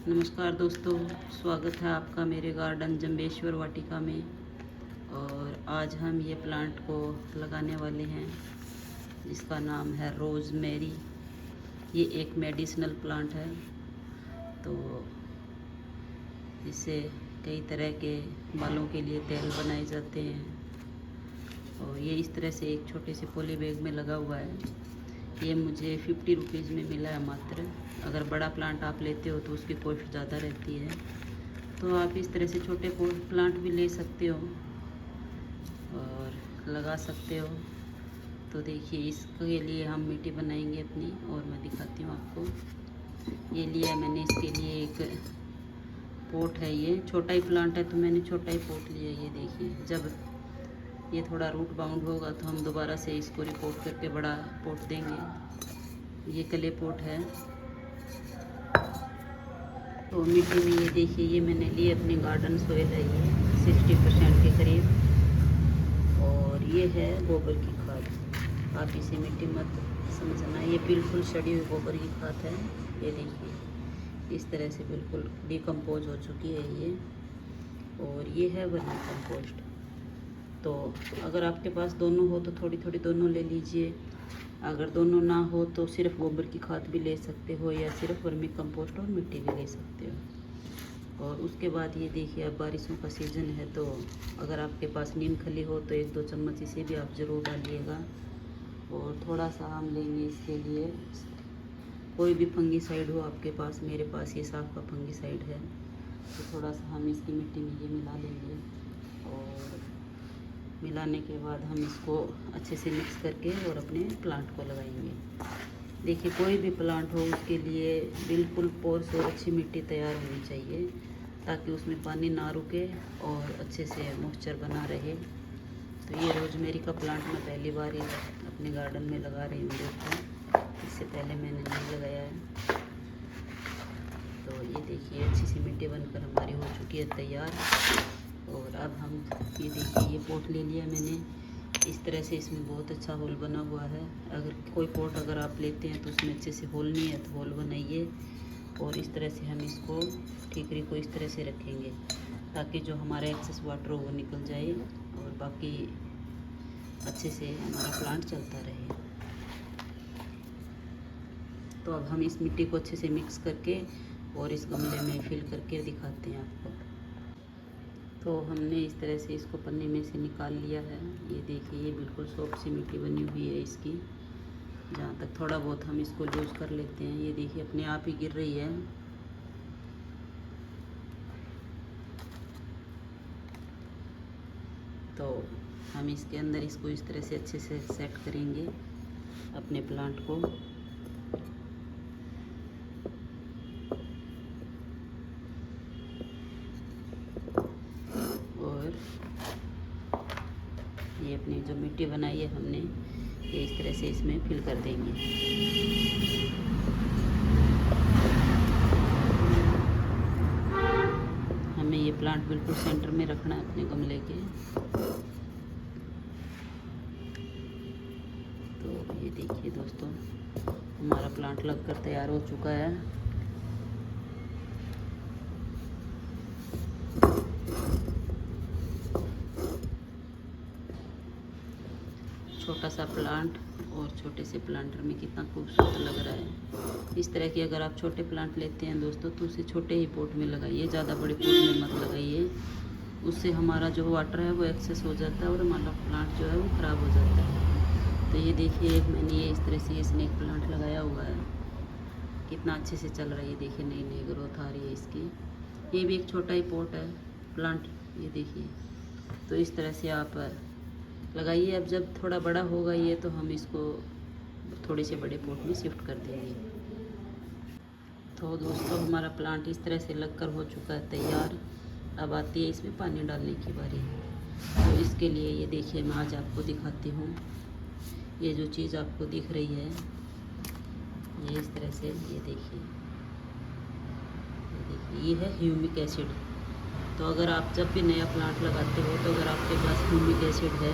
नमस्कार दोस्तों, स्वागत है आपका मेरे गार्डन जंबेश्वर वाटिका में। और आज हम ये प्लांट को लगाने वाले हैं जिसका नाम है रोज़मेरी। ये एक मेडिसिनल प्लांट है, तो इससे कई तरह के बालों के लिए तेल बनाए जाते हैं। और ये इस तरह से एक छोटे से पॉली बैग में लगा हुआ है। ये मुझे 50 रुपीज़ में मिला है मात्र। अगर बड़ा प्लांट आप लेते हो तो उसकी कॉस्ट ज़्यादा रहती है, तो आप इस तरह से छोटे प्लांट भी ले सकते हो और लगा सकते हो। तो देखिए, इसके लिए हम मिट्टी बनाएंगे अपनी, और मैं दिखाती हूँ आपको। ये लिया है मैंने इसके लिए एक पोट है। ये छोटा ही प्लांट है तो मैंने छोटा ही पोट लिया। ये देखिए, जब ये थोड़ा रूट बाउंड होगा तो हम दोबारा से इसको रिपोर्ट करके बड़ा पोट देंगे। ये क्ले पोट है। तो मिट्टी में ये देखिए, ये मैंने लिए अपनी गार्डन सोइल है, ये 60% के करीब। और ये है गोबर की खाद। आप इसे मिट्टी मत समझना, ये बिल्कुल सड़ी हुई गोबर की खाद है। ये देखिए, इस तरह से बिल्कुल डिकम्पोज हो चुकी है ये। और ये है वर्मी कंपोस्ट। तो अगर आपके पास दोनों हो तो थोड़ी थोड़ी दोनों ले लीजिए। अगर दोनों ना हो तो सिर्फ गोबर की खाद भी ले सकते हो, या सिर्फ वर्मी कंपोस्ट और मिट्टी भी ले सकते हो। और उसके बाद ये देखिए, अब बारिशों का सीज़न है, तो अगर आपके पास नीम खली हो तो 1-2 चम्मच इसे भी आप ज़रूर डालिएगा। और थोड़ा सा हम लेंगे इसके लिए, कोई भी फंगीसाइड हो आपके पास। मेरे पास ये साफ का फंगीसाइड है, तो थोड़ा सा हम इसकी मिट्टी में ये मिला लेंगे। और मिलाने के बाद हम इसको अच्छे से मिक्स करके और अपने प्लांट को लगाएंगे। देखिए, कोई भी प्लांट हो उसके लिए बिल्कुल पोर्स और अच्छी मिट्टी तैयार होनी चाहिए, ताकि उसमें पानी ना रुके और अच्छे से मॉइस्चर बना रहे। तो ये रोज़मेरी का प्लांट मैं पहली बार ही अपने गार्डन में लगा रही हूँ। देखो, इससे पहले मैंने नहीं लगाया है। तो ये देखिए, अच्छी सी मिट्टी बनकर हमारी हो चुकी है तैयार। और अब हम ये देखिए, ये पोट ले लिया मैंने। इस तरह से इसमें बहुत अच्छा होल बना हुआ है। अगर कोई पोट अगर आप लेते हैं तो उसमें अच्छे से होल नहीं है तो होल बनाइए। और इस तरह से हम इसको ठीकरी को इस तरह से रखेंगे, ताकि जो हमारा एक्सेस वाटर हो वो निकल जाए और बाकी अच्छे से हमारा प्लांट चलता रहे। तो अब हम इस मिट्टी को अच्छे से मिक्स करके और इस गमले में फिल करके दिखाते हैं आपको। तो हमने इस तरह से इसको पन्नी में से निकाल लिया है। ये देखिए, ये बिल्कुल सॉफ्ट सी मिट्टी बनी हुई है इसकी। जहाँ तक थोड़ा बहुत हम इसको लूज कर लेते हैं। ये देखिए, अपने आप ही गिर रही है। तो हम इसके अंदर इसको इस तरह से अच्छे से सेट करेंगे अपने प्लांट को। ये अपनी जो मिट्टी बनाई है हमने, ये इस तरह से इसमें फिल कर देंगे। हमें ये प्लांट बिल्कुल सेंटर में रखना है अपने गमले के। तो ये देखिए दोस्तों, हमारा प्लांट लगकर तैयार हो चुका है। छोटा सा प्लांट और छोटे से प्लांटर में कितना खूबसूरत लग रहा है। इस तरह की अगर आप छोटे प्लांट लेते हैं दोस्तों, तो उसे छोटे ही पोट में लगाइए, ज़्यादा बड़े पोट में मत लगाइए। उससे हमारा जो वाटर है वो एक्सेस हो जाता है और हमारा प्लांट जो है वो ख़राब हो जाता है। तो ये देखिए, मैंने ये इस तरह से ये स्नेक प्लांट लगाया हुआ है, कितना अच्छे से चल रहा है। ये देखिए, नई नई ग्रोथ आ रही है इसकी। ये भी एक छोटा ही पोट है प्लांट, ये देखिए। तो इस तरह से आप लगाइए। अब जब थोड़ा बड़ा होगा ये, तो हम इसको थोड़े से बड़े पोट में शिफ्ट कर देंगे। तो दोस्तों, हमारा प्लांट इस तरह से लगकर हो चुका है तैयार। अब आती है इसमें पानी डालने की बारी। तो इसके लिए ये देखिए, मैं आज आपको दिखाती हूँ। ये जो चीज़ आपको दिख रही है, ये इस तरह से, ये देखिए, ये है ह्यूमिक एसिड। तो अगर आप जब भी नया प्लांट लगाते हो, तो अगर आपके पास ह्यूमिक एसिड है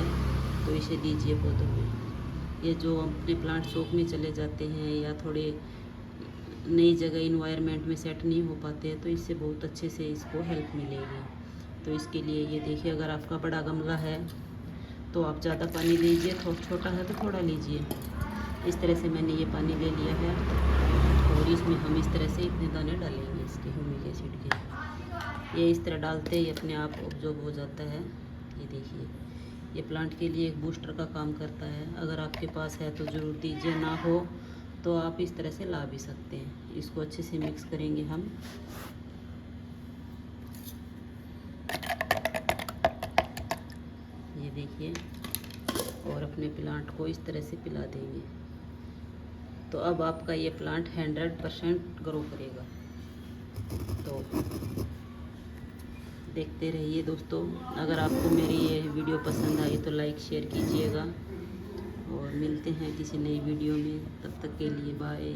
तो इसे दीजिए पौधों में। ये जो अपने प्लांट सूखने चले जाते हैं या थोड़े नई जगह इन्वायरमेंट में सेट नहीं हो पाते हैं, तो इससे बहुत अच्छे से इसको हेल्प मिलेगी। तो इसके लिए ये देखिए, अगर आपका बड़ा गमला है तो आप ज़्यादा पानी लीजिए, छोटा है तो थोड़ा लीजिए। इस तरह से मैंने ये पानी ले लिया है और इसमें हम इस तरह से इतने दाने डालेंगे इसके ह्यूमिक एसिड के। ये इस तरह डालते ही अपने आप ऑब्जॉर्ब हो जाता है। ये देखिए, ये प्लांट के लिए एक बूस्टर का काम करता है। अगर आपके पास है तो ज़रूर दीजिए, ना हो तो आप इस तरह से ला भी सकते हैं। इसको अच्छे से मिक्स करेंगे हम। ये देखिए, और अपने प्लांट को इस तरह से पिला देंगे। तो अब आपका ये प्लांट 100% ग्रो करेगा। तो देखते रहिए दोस्तों। अगर आपको मेरी ये वीडियो पसंद आई तो लाइक शेयर कीजिएगा, और मिलते हैं किसी नई वीडियो में। तब तक के लिए बाय।